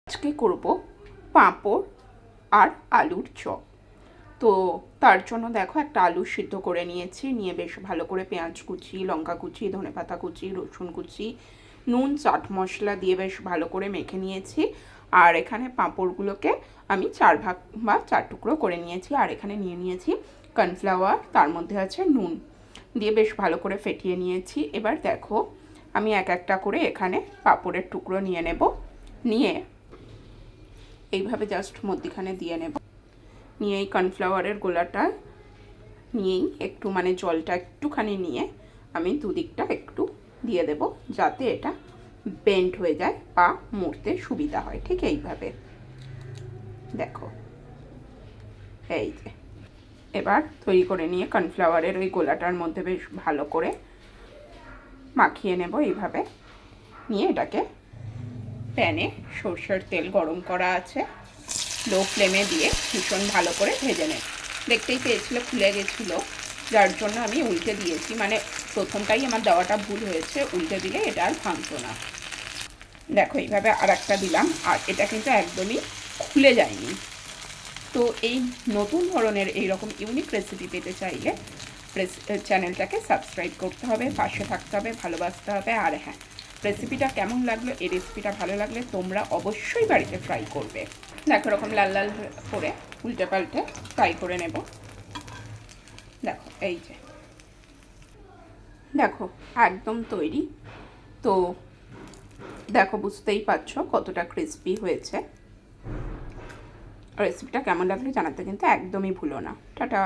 আজকে করব পাঁপড় আর আলুর চপ। তো তার জন্য দেখো একটা আলু সিদ্ধ করে নিয়েছি, নিয়ে বেশ ভালো করে পেঁয়াজ কুচি, লঙ্কা কুচি, ধনেপাতা কুচি, রসুন কুচি, নুন, চাট মশলা দিয়ে বেশ ভালো করে মেখে নিয়েছি। আর এখানে পাঁপড়গুলোকে আমি 4 ভাগ বা 4 টুকরো করে নিয়েছি। আর এখানে নিয়ে নিয়েছি কর্নফ্লাওয়ার, তার মধ্যে আছে নুন, দিয়ে বেশ ভালো করে ফেটিয়ে নিয়েছি। এবার দেখো আমি এক একটা করে এখানে পাঁপড়ের টুকরো নিয়ে নেব, নিয়ে এইভাবে জাস্ট মধ্যিখানে দিয়ে নেব। নিয়ে এই কর্নফ্লাওয়ারের গোলাটা নিয়েই একটু মানে জলটা একটুখানি নিয়ে আমি দুদিকটা একটু দিয়ে দেব, যাতে এটা বেন্ড হয়ে যায় বা মুড়তে সুবিধা হয়। ঠিক এইভাবে দেখো, এই যে এবার তৈরি করে নিয়ে কর্নফ্লাওয়ারের ওই গোলাটার মধ্যে বেশ ভালো করে মাখিয়ে নেব এইভাবে। নিয়ে এটাকে প্যানে সরষের তেল গরম করা আছে, লো ফ্লেমে দিয়ে ভীষণ ভালো করে ভেজে নেব। দেখতেই পেয়েছিল খুলে গেছিলো, যার জন্য আমি উল্টে দিয়েছি, মানে প্রথমটাই আমার দেওয়াটা ভুল হয়েছে, উল্টে দিলে এটা আর ভাঙতো না। দেখো এইভাবে আর একটা দিলাম, আর এটা কিন্তু একদমই খুলে যায়নি। তো এই নতুন ধরনের এইরকম ইউনিক রেসিপি পেতে চাইলে চ্যানেলটাকে সাবস্ক্রাইব করতে হবে, পাশে থাকতে হবে, ভালোবাসতে হবে। আর হ্যাঁ, রেসিপিটা কেমন লাগলো, এই রেসিপিটা ভালো লাগলে তোমরা অবশ্যই বাড়িতে ট্রাই করবে। দেখো এরকম লাল লাল করে উল্টে পাল্টে ফ্রাই করে নেব। দেখো এই যে দেখো একদম তৈরি। তো দেখো বুঝতেই পারছো কতটা ক্রিস্পি হয়েছে। রেসিপিটা কেমন লাগলো জানাতে কিন্তু একদমই ভুলো না। টাটা।